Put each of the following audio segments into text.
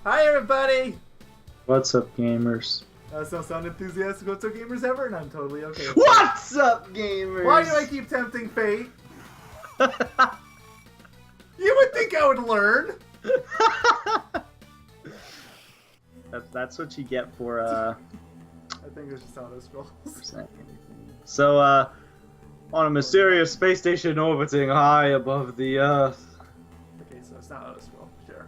Hi, everybody! What's up, gamers? Don't sound enthusiastic. What's up, gamers ever? And I'm totally okay with it. What's up, gamers? Why do I keep tempting fate? You would think I would learn! That's what you get for, I think it's just auto scrolls. So, on a mysterious space station orbiting high above the Earth. Okay, so it's not auto scroll. Sure.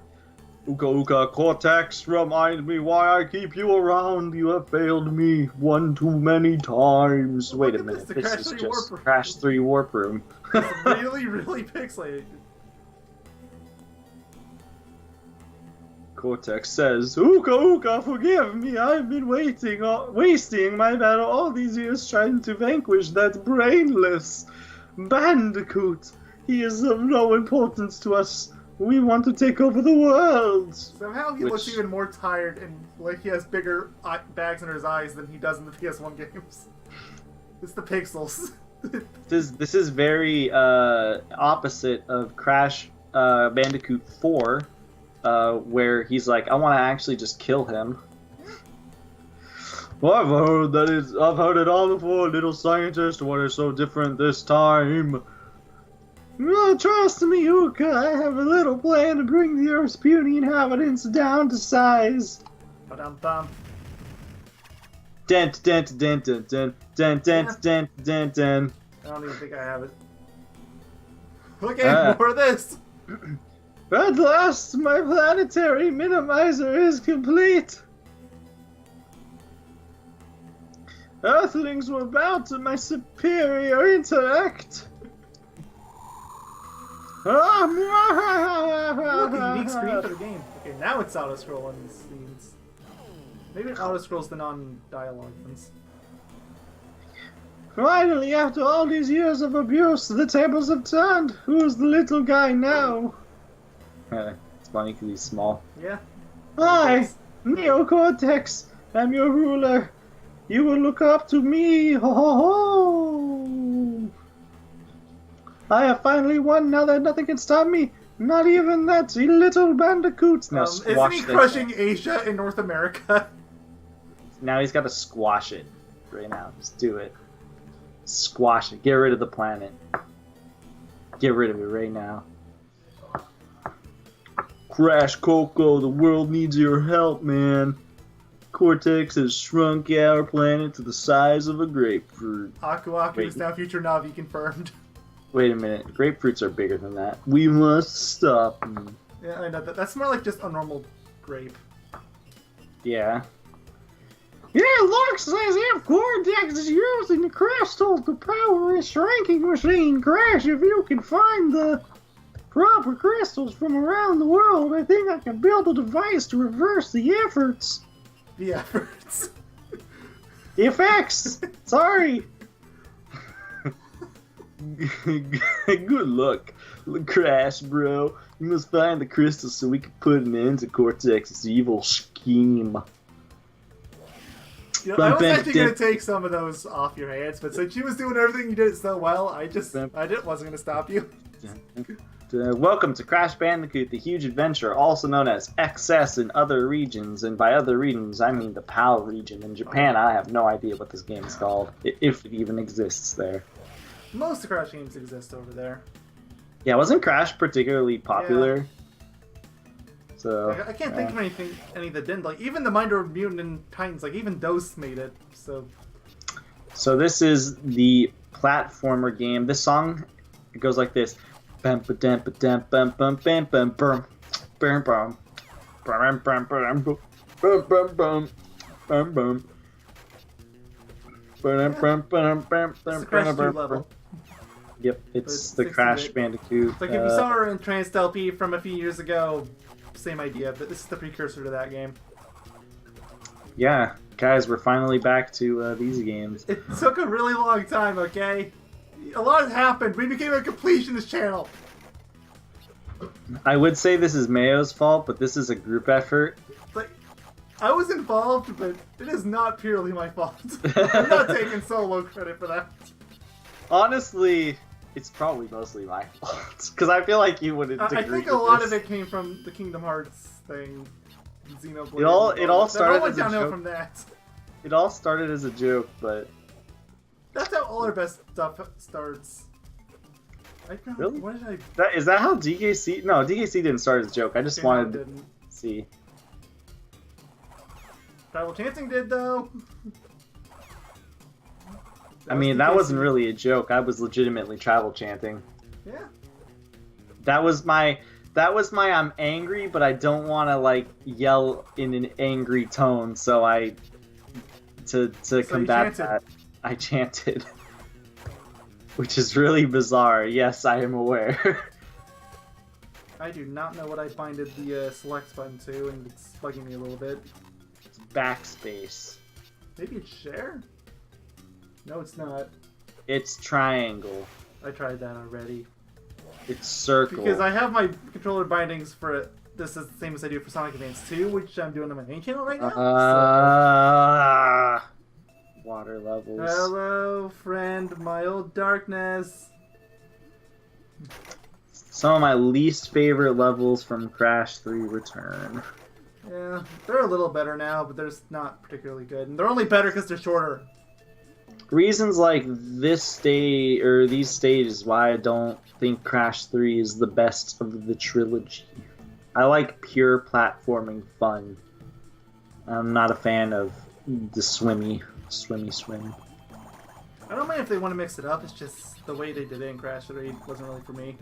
Uka Uka Cortex, remind me why I keep you around. You have failed me one too many times. Wait a minute, this is just Crash 3 Warp Room. It's really, really pixelated. Cortex says, Uka Uka, forgive me, I've been wasting my battle all these years trying to vanquish that brainless Bandicoot. He is of no importance to us. We want to take over the world. Somehow he looks even more tired and like he has bigger bags under his eyes than he does in the PS1 games. It's the pixels. This is very opposite of Crash Bandicoot 4. Where he's like, I want to actually just kill him. Well, I've heard it all before, little scientist. What is so different this time? Oh, trust me, Uka. I have a little plan to bring the Earth's puny inhabitants down to size. Ba-dum-bum. Dent, dent, dent, dent, dent, dent, dent, dent, dent, dent. I don't even think I have it. Okay, more of this. At last, my planetary minimizer is complete. Earthlings will bow to my superior intellect. Look, a unique screen for the game. Okay, now it's auto-scroll on these scenes. Maybe it auto-scrolls the non-dialogue ones. Finally, after all these years of abuse, the tables have turned. Who's the little guy now? It's funny because he's small. Yeah. Hi, Neocortex. I'm your ruler. You will look up to me. Ho ho ho! I have finally won now that nothing can stop me. Not even that little bandicoot. Now isn't he crushing Asia and North America? Now he's got to squash it right now. Just do it. Squash it. Get rid of the planet. Get rid of it right now. Crash Coco, the world needs your help, man. Cortex has shrunk our planet to the size of a grapefruit. Aku Aku is now future Navi confirmed. Wait a minute, grapefruits are bigger than that. We must stop them. Yeah, I know, that's more like just a normal grape. Yeah. Yeah, looks as if Cortex is using the crystals to power his shrinking machine. Crash, if you can find the proper crystals from around the world, I think I can build a device to reverse the efforts. The efforts? The effects! Sorry! Good luck, Crash, bro. You must find the crystals so we can put an end to Cortex's evil scheme. You know, I was actually going to take some of those off your hands, but since you was doing everything you did so well, I wasn't going to stop you. Welcome to Crash Bandicoot, the Huge Adventure, also known as XS in other regions, and by other regions I mean the PAL region. In Japan, I have no idea what this game is called, if it even exists there. Most Crash games exist over there. Yeah, wasn't Crash particularly popular? Yeah. So I can't think of any that didn't. Like even the Minder Mutant and Titans, like even those made it. So this is the platformer game. This song, it goes like this. Bam ba dam ba dam bam bam bam bam bam bam bam bam bam bam bam bam bam bam. It's the Crash 2 level. Yep, it's the Crash Bandicoot. It's like if you saw her in Entranced LP from a few years ago, same idea, but this is the precursor to that game. Yeah, guys, we're finally back to these games. It took a really long time, okay? A lot has happened. We became a completionist channel. I would say this is Mayo's fault, but this is a group effort. Like, I was involved, but it is not purely my fault. I'm not taking solo credit for that. Honestly, it's probably mostly my fault. Because I feel like you wouldn't agree I think a lot of it came from the Kingdom Hearts thing. Xenoblade. It all started went as a downhill joke. from that. It all started as a joke, but That's how all our best stuff starts. Really? What did is that how DKC? No, DKC didn't start as a joke. I just wanted to see. Tribal Chanting did, though. I mean, that wasn't really a joke. I was legitimately travel chanting. Yeah. That was my I'm angry, but I don't want to like yell in an angry tone. So to combat that, I chanted, which is really bizarre. Yes, I am aware. I do not know what I binded the select button to, and it's bugging me a little bit. It's backspace. Maybe it's share? No, it's not. It's triangle. I tried that already. It's circle. Because I have my controller bindings for it. This is the same as I do for Sonic Advance 2, which I'm doing on my main channel right now. Water levels. Hello, friend, my old darkness. Some of my least favorite levels from Crash 3 Return. Yeah, they're a little better now, but they're not particularly good. And they're only better because they're shorter. Reasons like this stage or these stages why I don't think Crash 3 is the best of the trilogy. I like pure platforming fun. I'm not a fan of the swim. I don't mind if they want to mix it up. It's just the way they did it in Crash 3 wasn't really for me.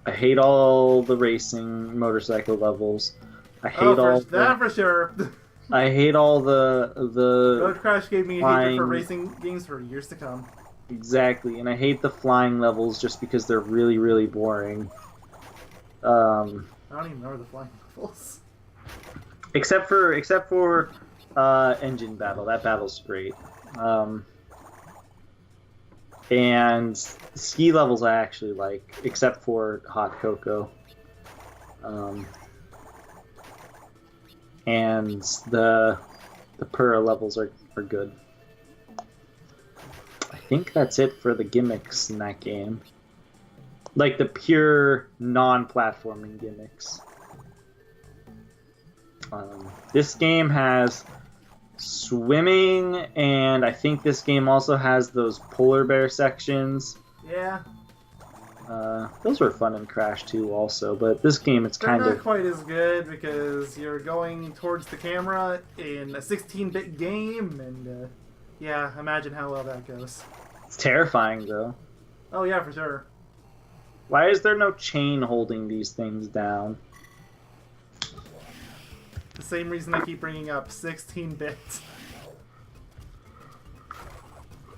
I hate all the racing motorcycle levels. I hate that for sure. I hate all the Road Crash gave me a hatred for racing games for years to come. Exactly, and I hate the flying levels just because they're really, really boring. I don't even remember the flying levels. Except for engine battle. That battle's great. And ski levels I actually like, except for Hot Cocoa. And the Pura levels are good. I think that's it for the gimmicks in that game. Like the pure non-platforming gimmicks. This game has swimming, and I think this game also has those polar bear sections. Yeah. Those were fun in Crash 2 also, but this game it's kind of... They're not quite as good because you're going towards the camera in a 16-bit game, and yeah, imagine how well that goes. It's terrifying, though. Oh yeah, for sure. Why is there no chain holding these things down? The same reason I keep bringing up 16-bit.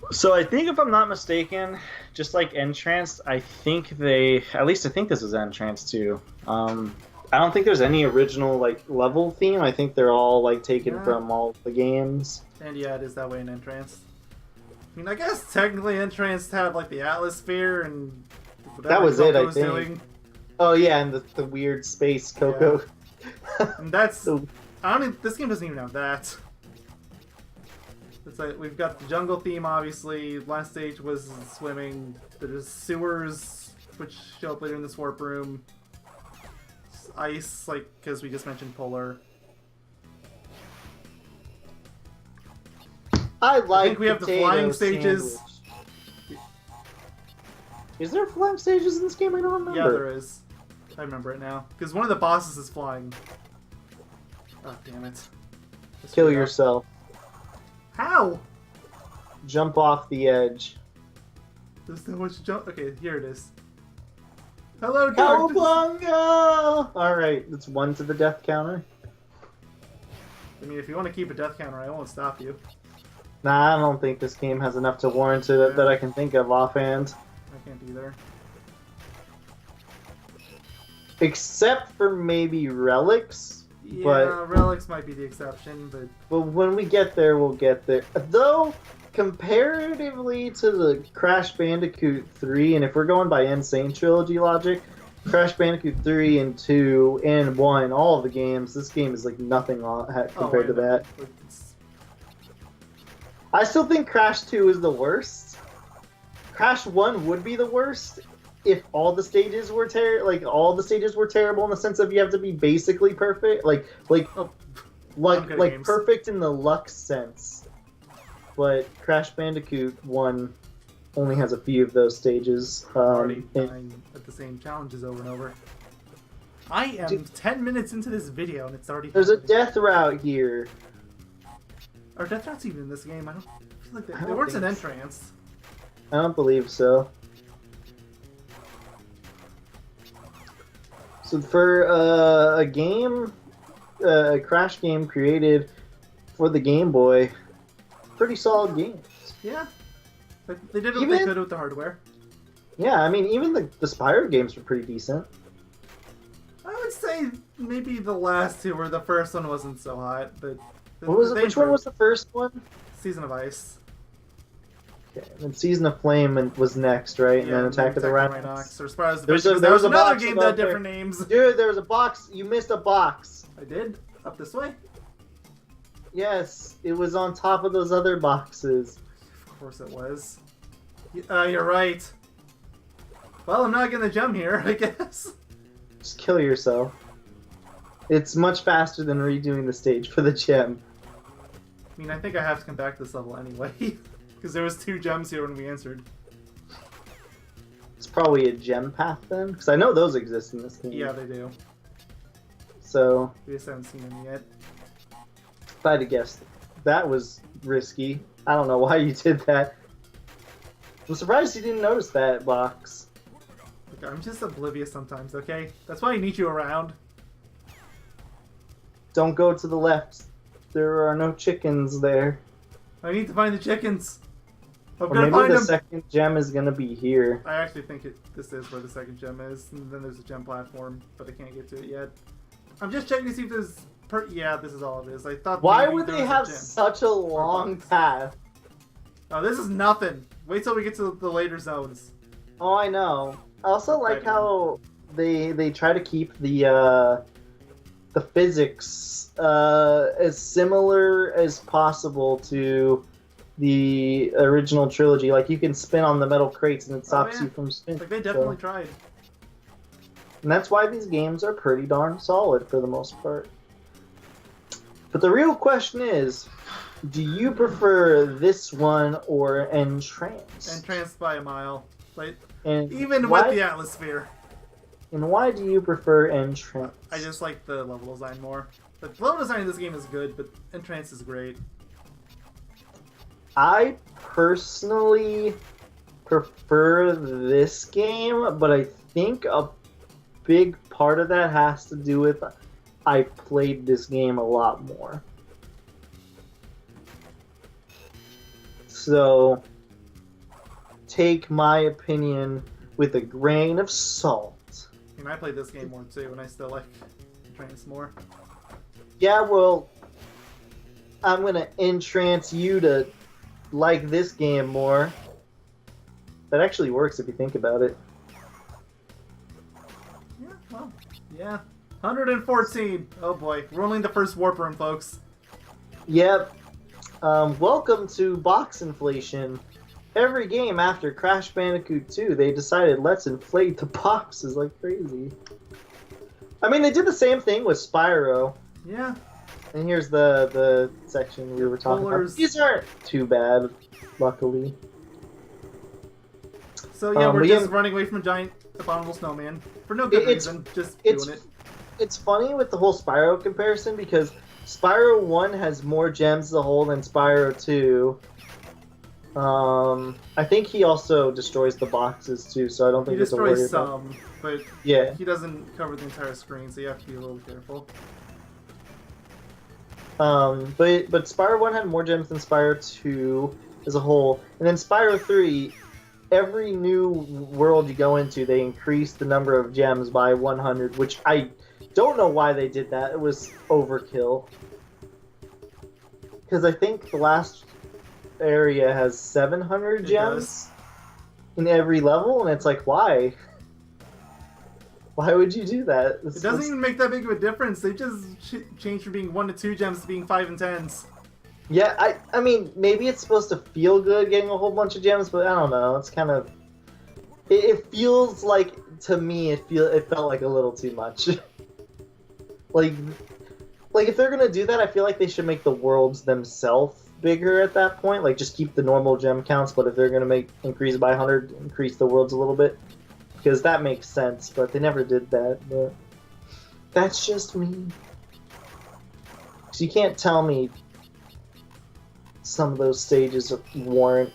So I think, if I'm not mistaken, just like Entranced, I think at least I think this is Entranced too. I don't think there's any original like level theme. I think they're all like taken from all the games. And yeah, it is that way in Entranced. I mean, I guess technically Entranced had like the Atmosphere and that was it, I think. Doing. Oh yeah, and the weird space Coco. Yeah. And that's this game doesn't even have that. It's like we've got the jungle theme, obviously. Last stage was swimming. There's sewers, which show up later in this warp room. Ice, like because we just mentioned polar. I think we have the flying stages. Is there flying stages in this game? I don't remember. Yeah, there is. I remember it now because one of the bosses is flying. Oh damn it! Kill yourself. How? Jump off the edge. There's so much jump. Okay, here it is. Hello, darkness. Cowabunga! Alright, that's 1 to the death counter. I mean, if you want to keep a death counter, I won't stop you. Nah, I don't think this game has enough to warrant it that I can think of offhand. I can't either. Except for maybe relics. Yeah, but relics might be the exception, but when we get there, we'll get there. Though, comparatively to the Crash Bandicoot 3, and if we're going by Insane Trilogy logic, Crash Bandicoot 3 and 2 and 1, all of the games, this game is like nothing compared to that. I still think Crash 2 is the worst. Crash 1 would be the worst if all the stages were all the stages were terrible in the sense of you have to be basically perfect, Oh, games. perfect in the luck sense. But Crash Bandicoot 1 only has a few of those stages. Already dying at the same challenges over and over. I am 10 minutes into this video and it's already. There's a happening. death route here. Are death routes even in this game? I don't feel like I they don't weren't an think so. entrance. I don't believe so. So for a game, a Crash game created for the Game Boy, pretty solid game. Yeah. They did what they could with the hardware. Yeah, I mean, even the Spyro games were pretty decent. I would say maybe the last two, where the first one wasn't so hot, but Which one was the first one? Season of Ice. Okay, and then Season of Flame was next, right? And then Attack of the Rhinox. Or Spyro's There was another box game above that had there. different names. Dude, there was a box. You missed a box. I did? Up this way? Yes, it was on top of those other boxes. Of course it was. You're right. Well, I'm not gonna jump here, I guess. Just kill yourself. It's much faster than redoing the stage for the gem. I mean, I think I have to come back to this level anyway. Because there was 2 gems here when we answered. It's probably a gem path then, because I know those exist in this game. Yeah, they do. So, We just haven't seen them yet. if I had to guess, that was risky. I don't know why you did that. I'm surprised you didn't notice that box. Look, I'm just oblivious sometimes, okay? That's why I need you around. Don't go to the left. There are no chickens there. I need to find the chickens. I'm Or gonna maybe find the them. second gem is gonna be here. I actually think this is where the second gem is, and then there's a gem platform, but I can't get to it yet. I'm just checking to see if there's. Yeah, this is all it is. I thought. Why maybe would there they was a have gem. such a long box. path? Oh, this is nothing. Wait till we get to the later zones. Oh, I know. I also like how they try to keep the physics as similar as possible to the original trilogy. Like, you can spin on the metal crates and it stops you from spinning. Like, they definitely tried. And that's why these games are pretty darn solid for the most part. But the real question is, do you prefer this one or Entranced? Entranced by a mile. Like, And even why, with the atmosphere. And why do you prefer Entranced? I just like the level design more. The level design in this game is good, but Entranced is great. I personally prefer this game, but I think a big part of that has to do with I played this game a lot more. So, take my opinion with a grain of salt. I mean, I played this game more too, and I still like Entranced more. Yeah, well, I'm gonna entrance you to like this game more. That actually works if you think about it. Yeah, well, yeah. 114! Oh boy, we're only in the first warp room, folks. Yep. Welcome to box inflation. Every game after Crash Bandicoot 2, they decided let's inflate the boxes like crazy. I mean, they did the same thing with Spyro. Yeah. And here's the section we were talking about. These aren't too bad, luckily. So yeah, we're we just have- running away from a giant abominable snowman. For no good reason, just doing it. It's funny with the whole Spyro comparison because Spyro 1 has more gems as a whole than Spyro 2. I think he also destroys the boxes too, so I don't He think it's a worry destroys about. some, but Yeah. he doesn't cover the entire screen, so you have to be a little careful. But Spyro 1 had more gems than Spyro 2 as a whole. And then Spyro 3, every new world you go into, they increase the number of gems by 100, which I don't know why they did that. It was overkill. Because I think the last area has 700 It gems does. in every level, and it's like, why? Why would you do that? It doesn't even make that big of a difference. They just changed from being 1 to 2 gems to being 5 and 10s. Yeah, I mean, maybe it's supposed to feel good getting a whole bunch of gems, but I don't know. It's kind of... It feels like, to me, it felt like a little too much. like if they're gonna do that, I feel like they should make the worlds themselves bigger at that point. Like just keep the normal gem counts, but if they're gonna increase it by 100, increase the worlds a little bit, because that makes sense. But they never did that. But that's just me. So you can't tell me some of those stages warrant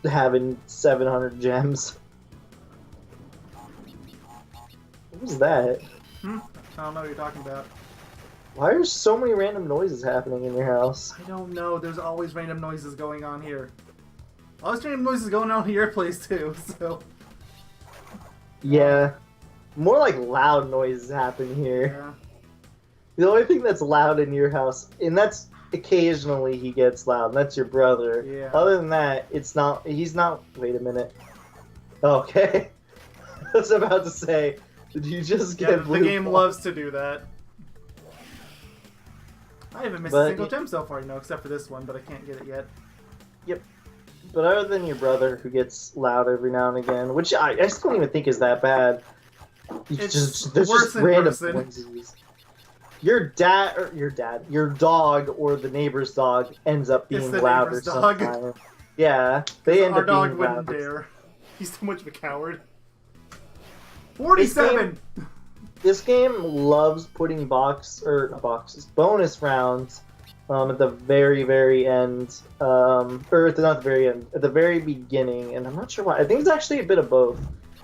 having 700 gems. What was that? I don't know what you're talking about. Why are so many random noises happening in your house? I don't know. There's always random noises going on here. Always random noises going on in your place too. So. Yeah, more like loud noises happen here. Yeah. The only thing that's loud in your house, and that's occasionally he gets loud, and that's your brother. Yeah. Other than that, it's not. He's not. Wait a minute. Okay. I was about to say, did you just get Yeah, the blue game ball? loves to do that. I haven't missed a single gem so far, except for this one, but I can't get it yet. Yep. But other than your brother, who gets loud every now and again, which I just don't even think is that bad. It's There's worse just in random person. noises. Your dog, or the neighbor's dog ends up It's being the louder neighbor's dog. sometimes. Yeah, they end Our up dog being wouldn't louder. dare. He's too much of a coward. 47! This game loves putting bonus rounds at the very, very end, or not the very end, at the very beginning, and I'm not sure why. I think it's actually a bit of both.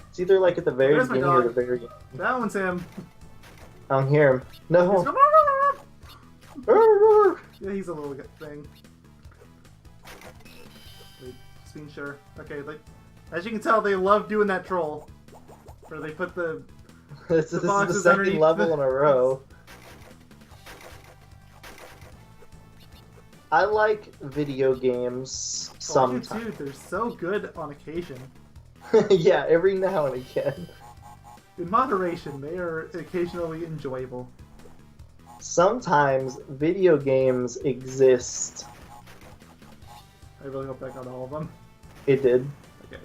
It's either like at the very There's my beginning or dog. the very end. That one's him. I don't hear him. No. He's going, yeah, he's a little thing. Wait, just being sure. Okay, like, as you can tell, they love doing that troll. Where they put the This is the boxes second underneath level the- in a row. I like video games sometimes. Oh, dude, they're so good on occasion. Yeah, every now and again. In moderation, they are occasionally enjoyable. Sometimes video games exist. I really hope that got all of them. It did. Okay.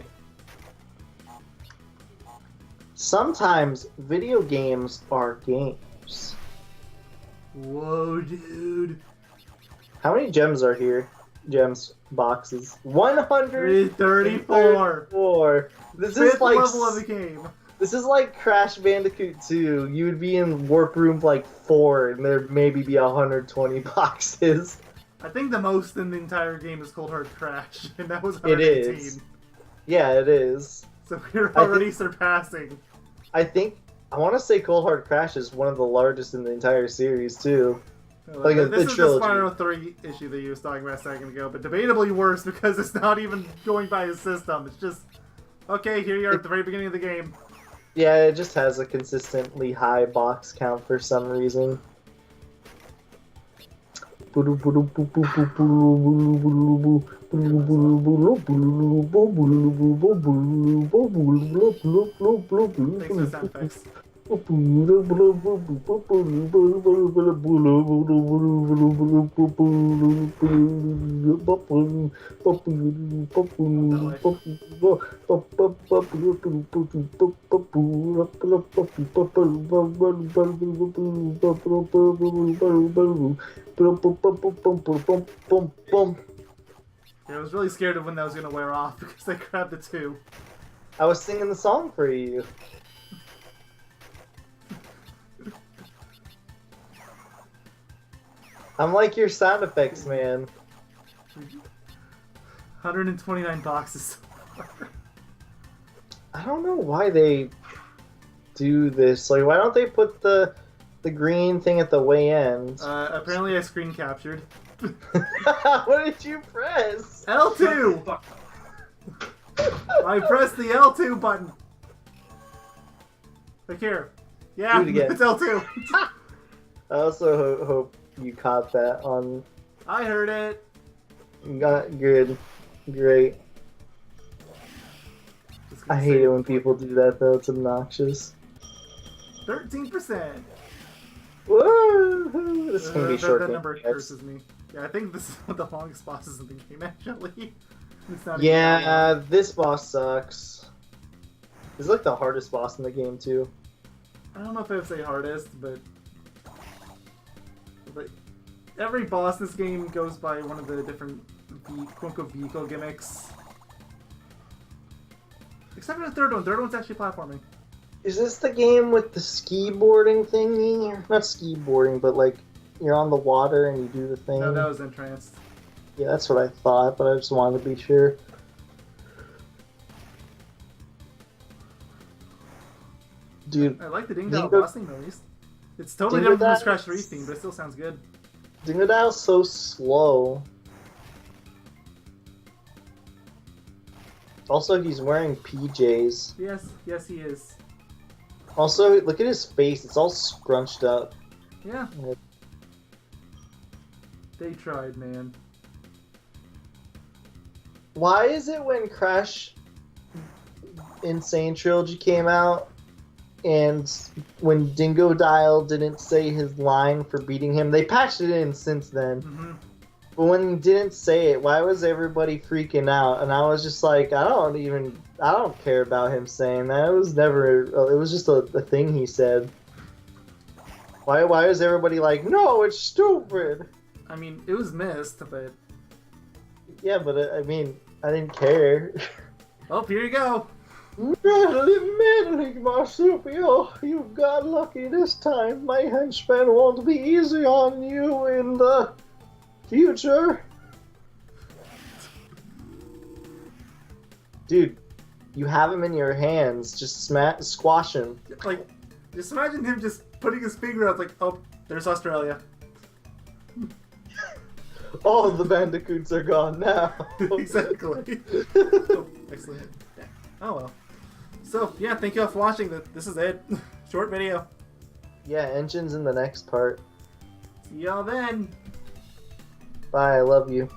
Sometimes video games are games. Whoa, dude. How many gems are here? Gems boxes. 134. 334. This Fifth is like level of the game. This is like Crash Bandicoot 2. You would be in warp room like 4, and there'd maybe be 120 boxes. I think the most in the entire game is Cold Hard Crash, and that was It 118. is. Yeah, it is. So we're already surpassing. I want to say Cold Hard Crash is one of the largest in the entire series too. Like This the is the trilogy. Spyro 3 issue that you was talking about a second ago, but debatably worse because it's not even going by a system. It's just, okay, here you are at the very beginning of the game. Yeah, it just has a consistently high box count for some reason. Thanks for the sound effects. Yeah, I was really scared of when that was going to wear off because I grabbed the 2. I was singing the song for you. I'm like your sound effects, man. 129 boxes. I don't know why they do this. Like, why don't they put the green thing at the way end? Apparently I screen captured. What did you press? L2! I pressed the L2 button. Look here. Yeah, Do it again. it's L2. I also hope you caught that on. I heard it. Got good, great. Just I gonna hate say it when people do that though. It's obnoxious. 13%. Woo! This is gonna be short. That number guys. curses me. Yeah, I think this is one of the longest bosses in the game, actually. It's not even that long. Yeah, this boss sucks. He's like the hardest boss in the game too. I don't know if I would say hardest, but every boss in this game goes by one of the different quote-unquote vehicle gimmicks. Except for the third one. Third one's actually platforming. Is this the game with the ski boarding thingy? Not ski boarding, but like you're on the water and you do the thing. No, that was Entranced. Yeah, that's what I thought, but I just wanted to be sure. Dude, I like the Ding Dong boss theme at least. It's totally different from the Crash 3 theme, but it still sounds good. Dingodale's so slow. Also, he's wearing PJs. Yes, he is. Also, look at his face. It's all scrunched up. Yeah. They tried, man. Why is it when Crash Insane Trilogy came out, and when Dingodile didn't say his line for beating him, they patched it in since then. Mm-hmm. But when he didn't say it, why was everybody freaking out? And I was just like, I don't care about him saying that. It was never, it was just a thing he said. Why is everybody like, no, it's stupid? I mean, it was missed, but... Yeah, but I mean, I didn't care. Oh, here you go! Meddling, Marsupial. You've got lucky this time. My henchman won't be easy on you in the future. Dude, you have him in your hands. Just squash him. Like, just imagine him just putting his finger out like, oh, there's Australia. All of the bandicoots are gone now. Exactly. Oh, excellent. Oh well. So, yeah, thank you all for watching. This is it. Short video. Yeah, engine's in the next part. See y'all then. Bye, I love you.